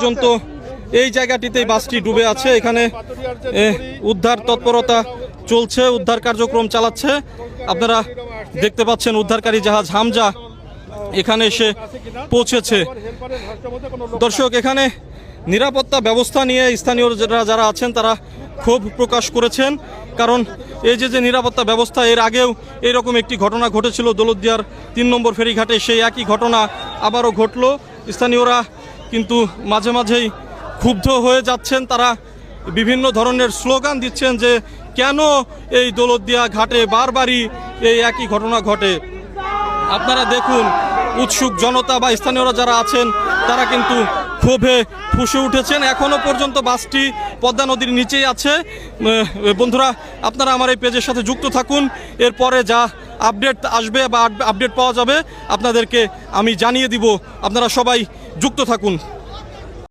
পর্যন্ত এই জায়গাটিতেই বাসটি ডুবে আছে। এখানে উদ্ধার তৎপরতা চলছে, উদ্ধার কার্যক্রম চালাচ্ছে। আপনারা দেখতে পাচ্ছেন উদ্ধারকারী জাহাজ হামজা এখানে এসে পৌঁছেছে। দর্শক, এখানে নিরাপত্তা ব্যবস্থা নিয়ে স্থানীয় যারা আছেন তারা ক্ষোভ প্রকাশ করেছেন, কারণ এই যে নিরাপত্তা ব্যবস্থা, এর আগেও এরকম একটি ঘটনা ঘটেছিল দৌলতদিয়ার ৩ নম্বর ফেরিঘাটে। সেই একই ঘটনা আবারও ঘটল। স্থানীয়রা কিন্তু মাঝে মাঝেই ক্ষুব্ধ হয়ে যাচ্ছেন, তারা বিভিন্ন ধরনের স্লোগান দিচ্ছেন যে কেন এই দৌলতদিয়া ঘাটে বারবারই এই একই ঘটনা ঘটে। আপনারা দেখুন, উৎসুক জনতা বা স্থানীয়রা যারা আছেন তারা কিন্তু ক্ষোভে ফুঁসে উঠেছেন। এখনও পর্যন্ত বাসটি পদ্মা নদীর নিচেই আছে। বন্ধুরা, আপনারা আমার এই পেজের সাথে যুক্ত থাকুন। এরপরে যা আপডেট আসবে বা আপডেট পাওয়া যাবে আপনাদেরকে আমি জানিয়ে দিব। আপনারা সবাই যুক্ত থাকুন।